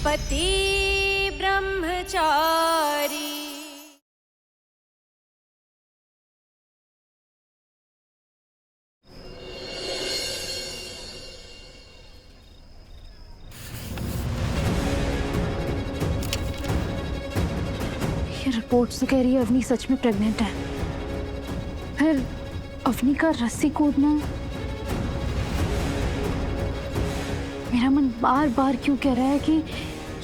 पति ब्रह्मचारी। ये रिपोर्ट तो कह रही है अवनी सच में प्रेग्नेंट है। फिर अवनी का रस्सी कूदना, मेरा मन बार बार क्यों कह रहा है कि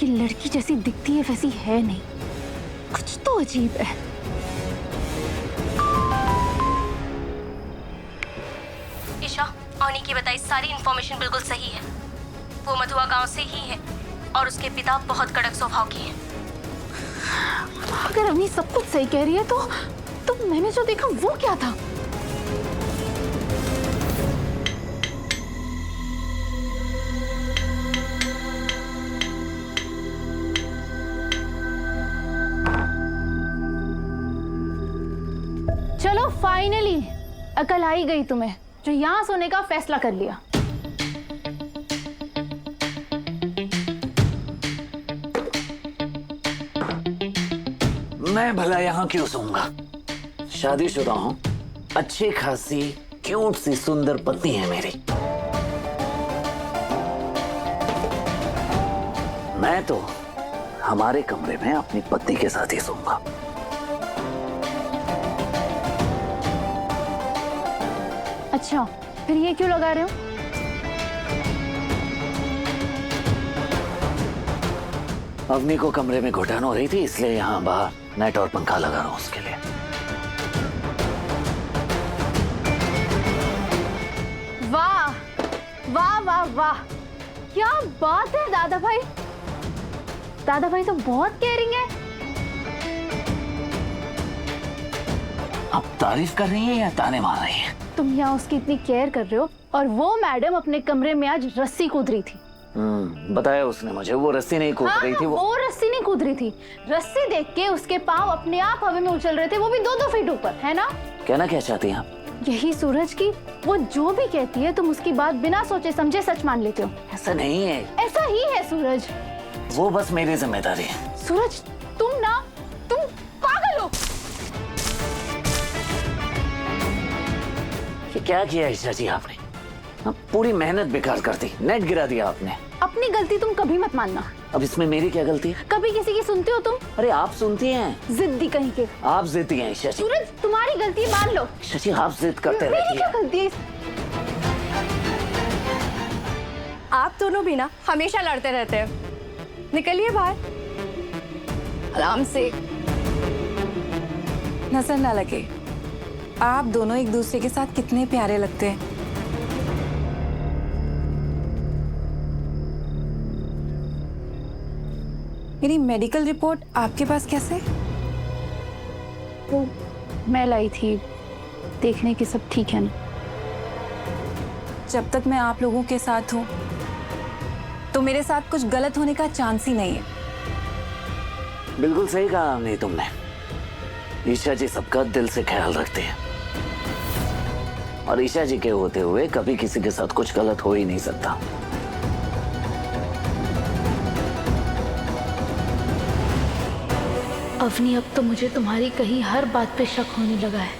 ये लड़की जैसी दिखती है वैसी है नहीं, कुछ तो अजीब है। ईशा, अवनी की बताई सारी इंफॉर्मेशन बिल्कुल सही है। वो मधुआ गांव से ही है और उसके पिता बहुत कड़क स्वभाव के हैं। अगर अवनी सब कुछ सही कह रही है तो मैंने जो देखा वो क्या था? चलो फाइनली अकल आई गई तुम्हें, जो यहाँ सोने का फैसला कर लिया। मैं भला यहाँ क्यों सोऊंगा? शादीशुदा हूँ, अच्छी खासी क्यूट सी सुंदर पत्नी है मेरी। मैं तो हमारे कमरे में अपनी पत्नी के साथ ही सोऊंगा। अच्छा, फिर ये क्यों लगा रहे हो? अवनी को कमरे में घुटन हो रही थी, इसलिए यहाँ बाहर नेट और पंखा लगा रहा हूँ उसके लिए। वाह वाह वाह वाह, क्या बात है दादा भाई। दादा भाई तो बहुत केयरिंग है। अब तारीफ कर रही है या ताने मार रही है? तुम यहाँ उसकी इतनी केयर कर रहे हो और वो मैडम अपने कमरे में आज रस्सी कूद रही थी। बताया उसने मुझे, वो रस्सी नहीं कूद रही थी। वो रस्सी नहीं कूद रही थी। रस्सी देख के उसके पाँव अपने आप हवा में उछल रहे थे, वो भी 2-2 फीट ऊपर, है ना? कहना क्या चाहती हैं आप? यही सूरज की वो जो भी कहती है तुम उसकी बात बिना सोचे समझे सच मान लेते हो। ऐसा नहीं है। ऐसा ही है सूरज। वो बस मेरी जिम्मेदारी है। सूरज तुम पागल हो। ये क्या किया ईशा जी आपने? पूरी मेहनत बेकार कर दी, नेट गिरा दिया आपने। अपनी गलती तुम कभी मत मानना। अब इसमें मेरी क्या गलती है? कभी किसी की सुनते हो तुम? अरे आप सुनती हैं। जिद्दी कहीं के। आप जिद्दी हैं ईशा जी। सूरज तुम्हारी गलती मान लो। ईशा जी आप जिद करते मेरी रहती क्या हैं। गलती है? आप दोनों भी ना हमेशा लड़ते रहते हैं। निकलिए बाहर आराम से, नजर ना लगे। आप दोनों एक दूसरे के साथ कितने प्यारे लगते हैं। मेरी मेडिकल रिपोर्ट आपके पास कैसे? वो मैं लाई थी, देखने की सब ठीक है ना? जब तक मैं आप लोगों के साथ हूँ तो मेरे साथ कुछ गलत होने का चांस ही नहीं है। बिल्कुल सही कहा नहीं तुमने। ईशा जी सबका दिल से ख्याल रखते हैं और ईशा जी के होते हुए कभी किसी के साथ कुछ गलत हो ही नहीं सकता। अवनी, अब तो मुझे तुम्हारी कही हर बात पे शक होने लगा है।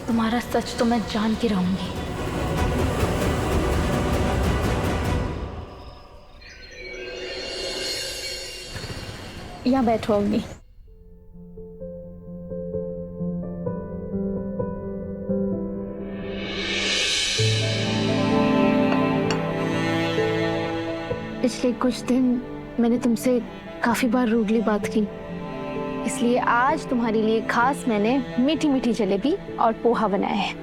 तुम्हारा सच तो मैं जान के रहूंगी। यहाँ बैठो अवनी। पिछले कुछ दिन मैंने तुमसे काफी बार रूडली बात की, इसलिए आज तुम्हारे लिए खास मैंने मीठी मीठी जलेबी और पोहा बनाया है।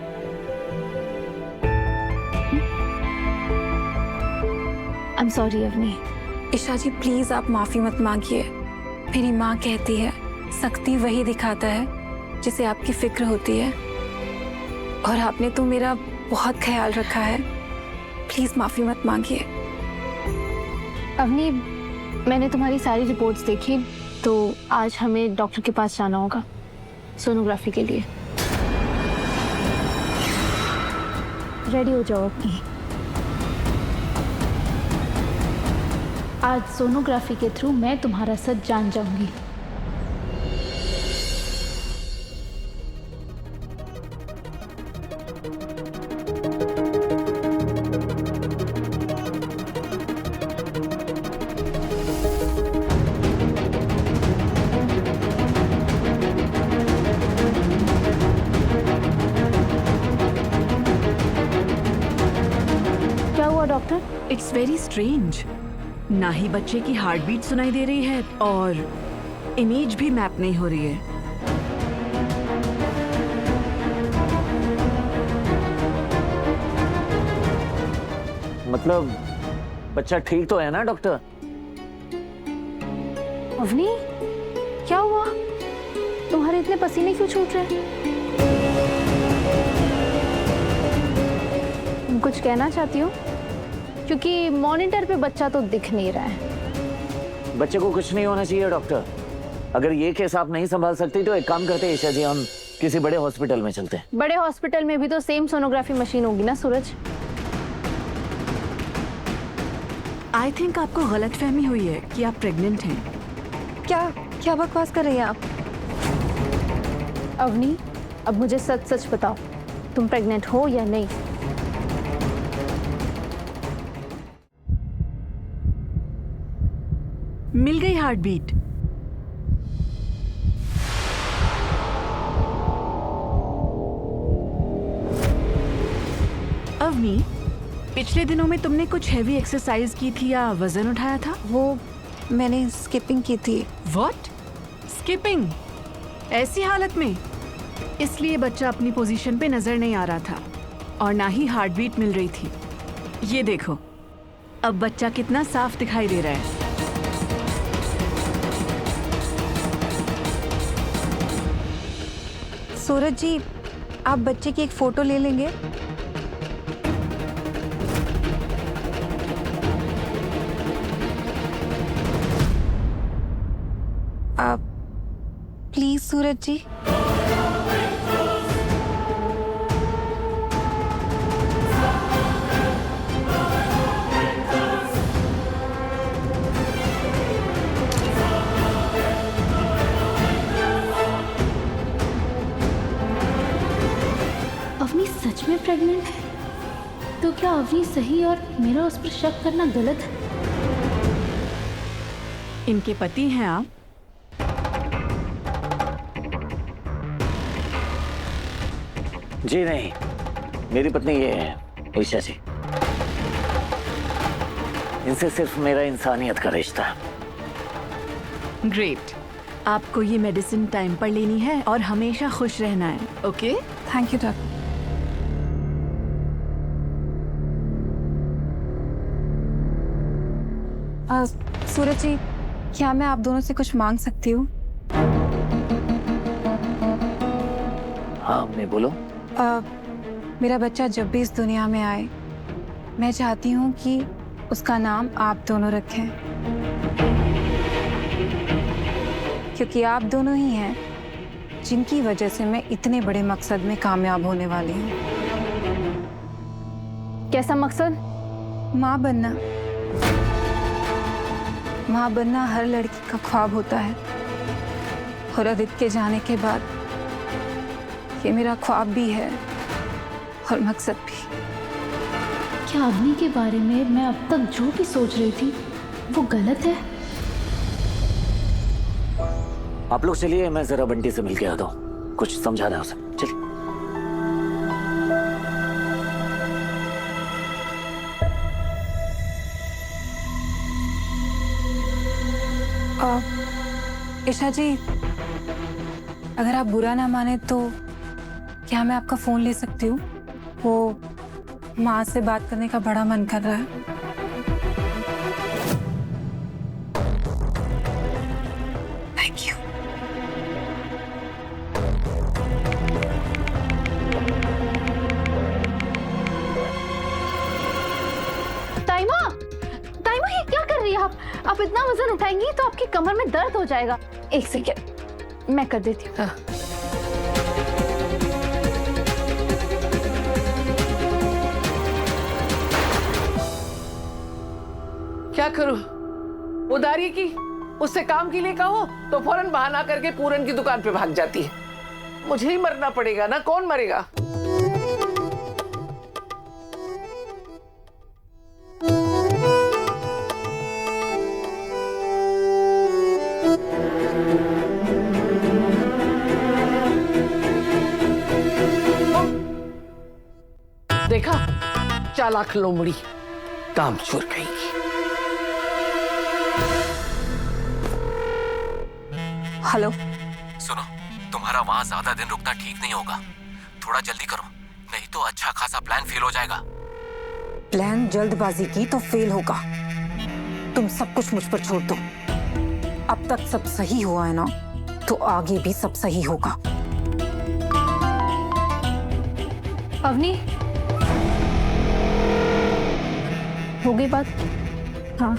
I am sorry Avni. Isha ji please आप माफी मत मांगिए। मेरी माँ कहती है सख्ती वही दिखाता है जिसे आपकी फिक्र होती है, और आपने तो मेरा बहुत ख्याल रखा है। प्लीज माफी मत मांगिए। अवनी, मैंने तुम्हारी सारी रिपोर्ट्स देखी, तो आज हमें डॉक्टर के पास जाना होगा सोनोग्राफी के लिए। रेडी हो जाओ अपनी। आज सोनोग्राफी के थ्रू मैं तुम्हारा सच जान जाऊंगी। क्या हुआ डॉक्टर? It's very strange. ना ही बच्चे की हार्ट बीट सुनाई दे रही है और इमेज भी मैप नहीं हो रही है। मतलब बच्चा ठीक तो है ना डॉक्टर? अवनी, क्या हुआ? तुम्हारे इतने पसीने क्यों छूट रहे हैं? तुम कुछ कहना चाहती हो? क्योंकि मॉनिटर पे बच्चा तो दिख नहीं रहा है। बच्चे को कुछ नहीं होना चाहिए डॉक्टर। अगर ये केस आप नहीं संभाल सकती तो एक काम करते हैं ईशा जी, हम किसी बड़े हॉस्पिटल में चलते हैं। बड़े हॉस्पिटल में भी तो सेम सोनोग्राफी मशीन होगी ना सूरज? आई थिंक आपको गलतफहमी हुई है कि आप प्रेग्नेंट हैं। क्या क्या बकवास कर रही हैं आप? अवनी, अब मुझे सच सच बताओ, तुम प्रेग्नेंट हो या नहीं? मिल गई हार्ट बीट। अवनी, पिछले दिनों में तुमने कुछ हैवी एक्सरसाइज की थी या वजन उठाया था? वो मैंने स्किपिंग की थी। व्हाट? स्किपिंग? ऐसी हालत में? इसलिए बच्चा अपनी पोजीशन पे नजर नहीं आ रहा था और ना ही हार्ट बीट मिल रही थी। ये देखो, अब बच्चा कितना साफ दिखाई दे रहा है। सूरज जी, आप बच्चे की एक फोटो ले लेंगे? आप प्लीज सूरज जी। अवनी सच में प्रेग्नेंट है? तो क्या अवनी सही और मेरा उस पर शक करना गलत है? इनके पति हैं आप? जी नहीं, मेरी पत्नी ये है ईशा जी। इनसे सिर्फ मेरा इंसानियत का रिश्ता है। ग्रेट। आपको ये मेडिसिन टाइम पर लेनी है और हमेशा खुश रहना है, okay? Thank you doctor. Suraj ji, क्या मैं आप दोनों से कुछ मांग सकती हूँ? हाँ अम्मी बोलो। मेरा बच्चा जब भी इस दुनिया में आए, मैं चाहती हूँ कि उसका नाम आप दोनों रखें, क्योंकि आप दोनों ही हैं जिनकी वजह से मैं इतने बड़े मकसद में कामयाब होने वाली हूँ। कैसा मकसद? माँ बनना। माँ बनना हर लड़की का ख्वाब होता है और आदित्य के जाने के बाद ये मेरा ख्वाब भी है और मकसद भी। क्या अवनी के बारे में मैं अब तक जो भी सोच रही थी वो गलत है? आप लोग चलिए, मैं जरा बंटी से मिल के आता हूँ, कुछ समझाना है उसे। चलिए। ईशा जी, अगर आप बुरा ना माने तो क्या मैं आपका फोन ले सकती हूँ? वो माँ से बात करने का बड़ा मन कर रहा है। Thank you. ताइमा, ताइमा ये क्या कर रही है आप? आप इतना वजन उठाएंगी तो आपकी कमर में दर्द हो जाएगा। एक सेकेंड, मैं कर देती हूँ। क्या करूं? उधारी की, उससे काम के लिए कहो तो फौरन बहाना करके पूरन की दुकान पे भाग जाती है। मुझे ही मरना पड़ेगा ना, कौन मरेगा? देखा, चालाक लोमड़ी, काम चोर कहेगी। हेलो। सुनो, तुम्हारा वहाँ ज्यादा दिन रुकना ठीक नहीं होगा। थोड़ा जल्दी करो, नहीं तो अच्छा खासा प्लान फेल हो जाएगा। प्लान जल्दबाजी की तो फेल होगा। तुम सब कुछ मुझ पर छोड़ दो। अब तक सब सही हुआ है ना, तो आगे भी सब सही होगा। अवनी, हो गई बात? हाँ।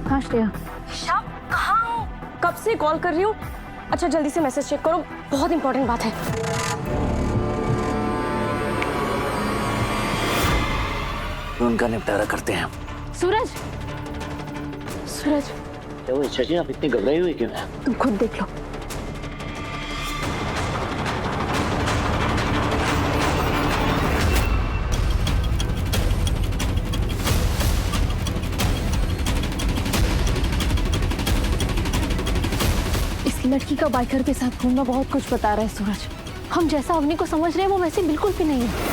हाँ श्रेया, ईशा, कहाँ हो? कब से कॉल कर रही हूँ। अच्छा जल्दी से मैसेज चेक करो, बहुत इंपॉर्टेंट बात है। तो उनका निपटारा करते हैं। सूरज, सूरज, क्या वो ईशा जी, आप इतनी घबराई हुई क्यों हैं? तुम खुद देख लो। इस लड़की का बाइकर के साथ घूमना बहुत कुछ बता रहा है सूरज। हम जैसा अवनी को समझ रहे हैं वो वैसे बिल्कुल भी नहीं है।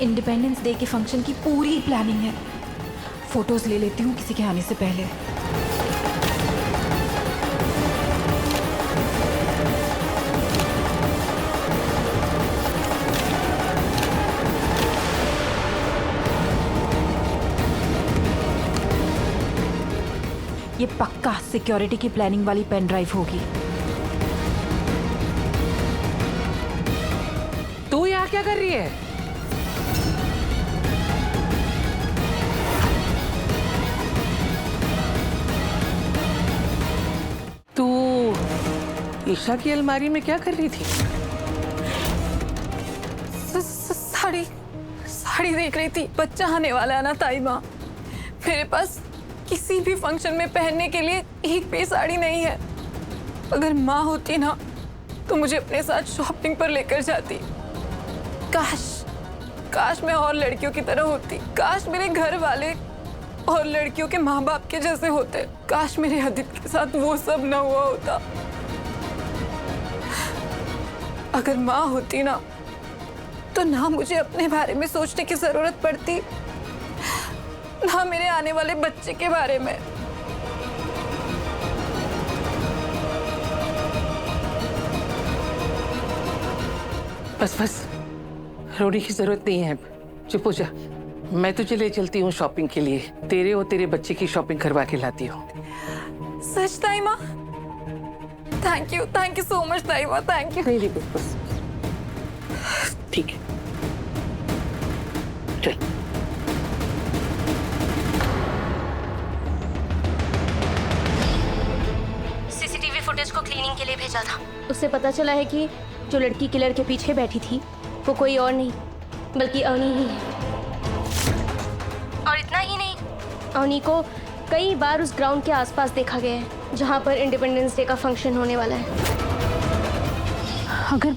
इंडिपेंडेंस डे के फंक्शन की पूरी प्लानिंग है। फोटोज ले लेती हूँ किसी के आने से पहले। ये पक्का सिक्योरिटी की प्लानिंग वाली पेन ड्राइव होगी। तू यहाँ क्या कर रही है? तू ईशा की अलमारी में क्या कर रही थी? साड़ी साड़ी देख रही थी। बच्चा आने वाला है ना ताई माँ, मेरे पास किसी भी फंक्शन में पहनने के लिए एक भी साड़ी नहीं है। अगर माँ होती ना तो मुझे अपने साथ शॉपिंग पर लेकर जाती। काश मैं और लड़कियों की तरह होती। काश मेरे घर वाले और लड़कियों के माँ बाप के जैसे होते। काश मेरे आदित्य के साथ वो सब ना हुआ होता। अगर माँ होती ना तो ना मुझे अपने बारे में सोचने की जरूरत पड़ती, ना मेरे आने वाले बच्चे के बारे में। बस बस, रोने की जरूरत नहीं है। चुप हो जा, मैं तुझे ले चलती हूँ शॉपिंग के लिए। तेरे और तेरे बच्चे की शॉपिंग करवा के लाती हूँ। सच ताई माँ? थैंक यू सो मच ताई माँ, थैंक यू। नहीं बस ठीक है, चल। सीसीटीवी फुटेज को क्लीनिंग के लिए भेजा था। उससे पता चला है कि जो लड़की किलर के पीछे बैठी थी वो कोई और नहीं बल्कि अवनी ही है। और इतना ही नहीं, अवनी को कई बार उस ग्राउंड के आसपास देखा गया है जहां पर इंडिपेंडेंस डे का फंक्शन होने वाला है। अगर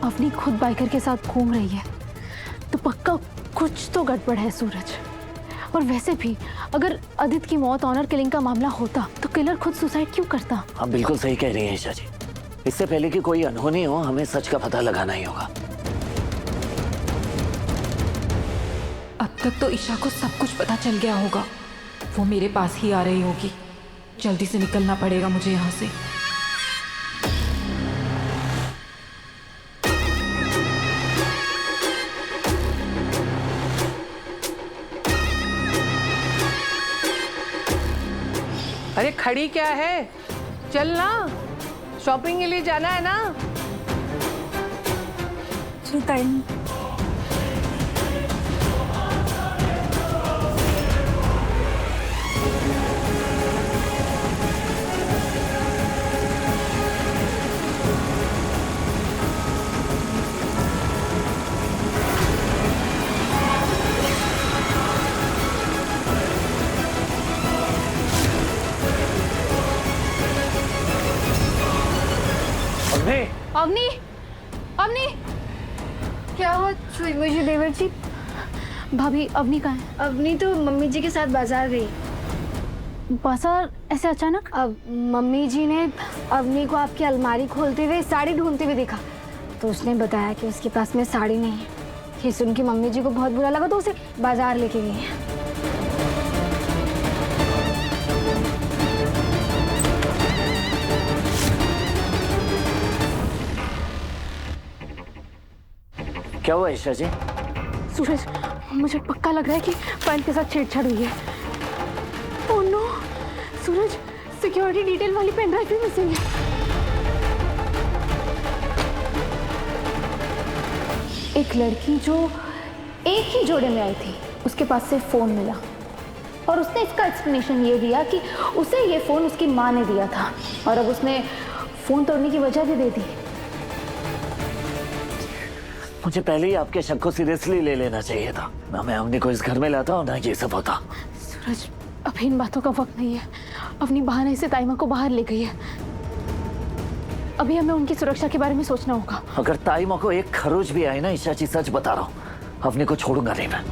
अवनी खुद बाइकर के साथ घूम रही है तो पक्का कुछ तो गड़बड़ है सूरज। और वैसे भी अगर आदित्य की मौत ऑनर किलिंग का मामला होता तो किलर खुद सुसाइड क्यों करता? आप बिल्कुल सही कह रही हैं ईशा जी। इससे पहले कि कोई अनहोनी हो, हमें सच का पता लगाना ही होगा। अब तक तो ईशा को सब कुछ पता चल गया होगा। वो मेरे पास ही आ रही होगी। जल्दी से निकलना पड़ेगा मुझे यहाँ से। अरे खड़ी क्या है, चलना, शॉपिंग के लिए जाना है ना। टाइम अवनी, अवनी, क्या हुआ मुझे देवर जी? भाभी अवनी कहाँ है? अवनी तो मम्मी जी के साथ बाजार गई। बाजार ऐसे अचानक? अब मम्मी जी ने अवनी को आपकी अलमारी खोलते हुए साड़ी ढूंढते हुए देखा, तो उसने बताया कि उसके पास में साड़ी नहीं है। ये सुन के मम्मी जी को बहुत बुरा लगा, तो उसे बाजार लेके गई है। क्या हुआ ईशा जी? सूरज, मुझे पक्का लग रहा है कि पायल के साथ छेड़छाड़ हुई है। ओह नो, सूरज, सिक्योरिटी डिटेल वाली पेन ड्राइव भी मिसिंग है। एक लड़की जो एक ही जोड़े में आई थी, उसके पास से फोन मिला और उसने इसका एक्सप्लेनेशन ये दिया कि उसे ये फोन उसकी माँ ने दिया था और अब उसने फोन तोड़ने की वजह भी दे दी। मुझे पहले ही आपके शक को सीरियसली ले लेना चाहिए था। ना मैं अवनी को इस घर में लाता और ना ये सब होता। सूरज, अभी इन बातों का वक्त नहीं है। अपनी बहाने से ताइमा को बाहर ले गई है। अभी हमें उनकी सुरक्षा के बारे में सोचना होगा। अगर ताइमा को एक खरोच भी आए ना ईशा जी, सच बता रहा हूँ, अवनी को छोड़ूंगा नहीं मैं।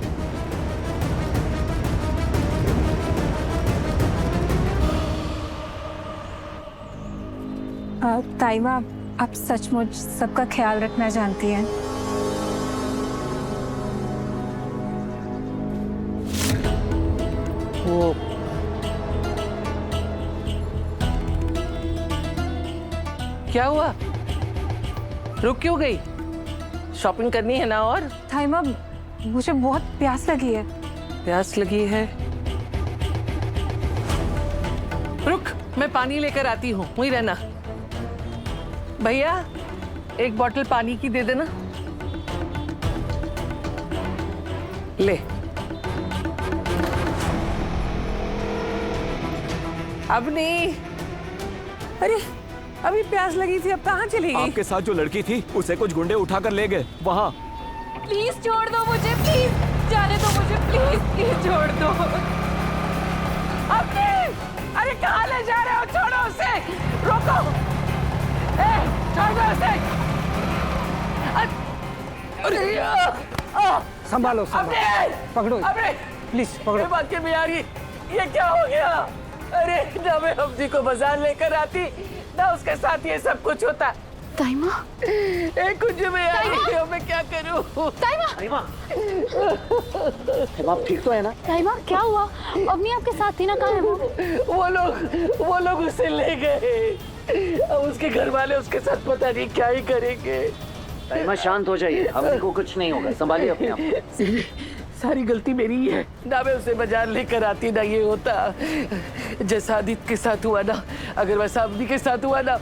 ताइमा, आप सचमुच सबका ख्याल रखना जानती हैं। वो क्या हुआ, रुक क्यों गई? शॉपिंग करनी है ना? और ताइमा, मुझे बहुत प्यास लगी है। प्यास लगी है? रुक, मैं पानी लेकर आती हूँ, वहीं रहना। भैया, एक बोतल पानी की दे देना। ले। अब नहीं। अरे, अभी प्यास लगी थी, अब कहाँ चली गई? आपके साथ जो लड़की थी उसे कुछ गुंडे उठाकर ले गए वहाँ। प्लीज छोड़ दो मुझे, प्लीज जाने दो मुझे, प्लीज प्लीज छोड़ दो। अपने, अरे कहाँ ले जा रहे हो? छोड़ो उसे, रोको, छोड़ दो उसे। अरे संभालो, पकड़ो, अरे प्लीज पकड़ो। बाकी में यार, ये क्या हो गया? अरे ना मैं अवनी को बाजार लेकर आती, ना उसके साथ ये सब कुछ होता। ताइमा, कुछ में यार, मैं क्या करूं? ताइमा, आप ठीक तो है ना? ताइमा, क्या हुआ? अवनी आपके साथ थी ना, कहाँ है वो? वो लोग उसे ले गए। अब उसके घर वाले उसके साथ पता नहीं क्या ही करेंगे। ताइमा, शांत हो जाइए, अवनी को कुछ नहीं होगा, संभालिए अपने आप को। सारी गलती मेरी ही है। ना मैं उसे बाजार लेकर आती, ना ये होता। जैसा आदित्य के साथ हुआ ना, अगर वैसा अवनी के साथ हुआ ना,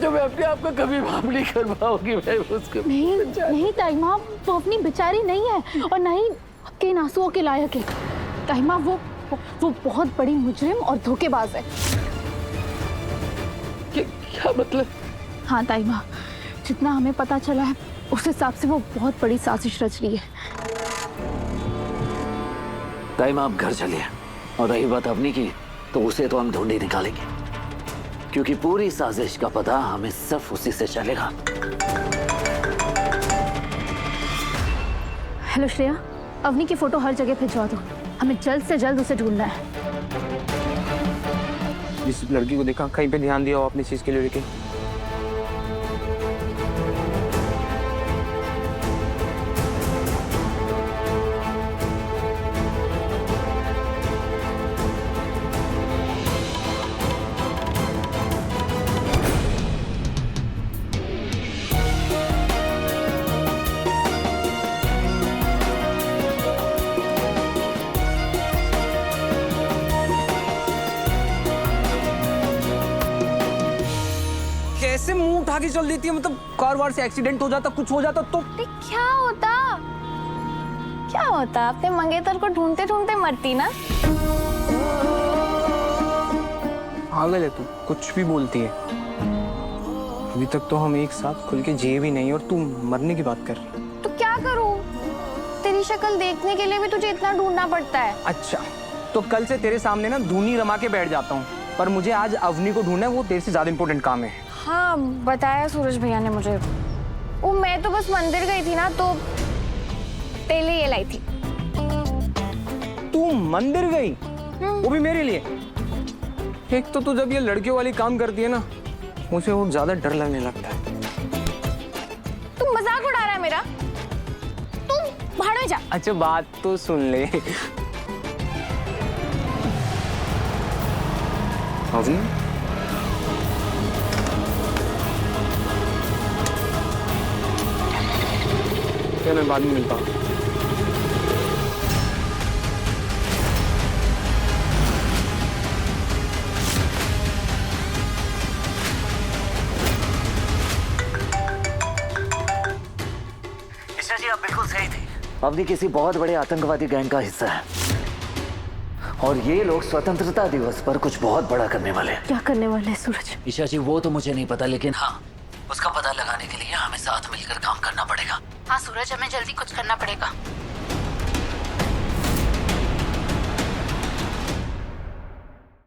तो मैं अपने आप को कभी माफ नहीं कर पाऊंगी। मैं उसको नहीं ताइमा, वो अपनी बेचारी नहीं है और ना ही आपके इन आंसुओं के लायक है। ताइमा, वो बहुत बड़ी मुजरिम और धोखेबाज है। क्या मतलब? हाँ ताइमा, जितना हमें पता चला है उस हिसाब से वो बहुत बड़ी साजिश रच रही है। ताइमा, आप घर चलिए। और रही बात अवनी की, तो उसे तो हम ढूंढ ही निकालेंगे, क्योंकि पूरी साजिश का पता हमें सिर्फ उसी से चलेगा। हेलो श्रेया, अवनी की फोटो हर जगह भिजवा दो। हमें जल्द से जल्द उसे ढूंढना है। जिस लड़की को देखा, कहीं पे ध्यान दिया हो अपनी चीज के लिए लेके? उठा के चल देती है, मतलब कार वार से एक्सीडेंट हो जाता, कुछ हो जाता तो। क्या होता अपने मंगेतर को ढूंढते ढूंढते मरती ना। पागल है तू, कुछ भी बोलती है। अभी तक तो हम एक साथ खुल के जिए भी नहीं और तू मरने की बात कर रही। तो क्या करूं, तेरी शक्ल देखने के लिए भी तुझे इतना ढूंढना पड़ता है। अच्छा, तो कल से तेरे सामने ना धूनी रमा के बैठ जाता हूँ, पर मुझे आज अवनी को ढूंढना है, वो तेरे से ज्यादा इंपॉर्टेंट काम है। हाँ बताया सूरज भैया ने मुझे। वो मैं तो बस मंदिर गई थी ना, तो तेरे लिए ये लाई थी। तू मंदिर गई? वो भी मेरे लिए? एक तो तू जब ये लड़कियों वाली काम करती है ना, मुझे वो ज्यादा डर लगने लगता है। तू मजाक उड़ा रहा है मेरा? तू भाड़ में जा। अच्छा बात तो सुन ले। अवनी, क्या मैं बाद में मिलता हूँ? ईशा जी आप बिल्कुल सही थी। अवनी किसी बहुत बड़े आतंकवादी गैंग का हिस्सा है और ये लोग स्वतंत्रता दिवस पर कुछ बहुत बड़ा करने वाले हैं। क्या करने वाले हैं सूरज? ईशा जी वो तो मुझे नहीं पता, लेकिन हाँ उसका पता लगाने के लिए हमें साथ मिलकर काम करना पड़ेगा। हाँ सूरज, हमें जल्दी कुछ करना पड़ेगा।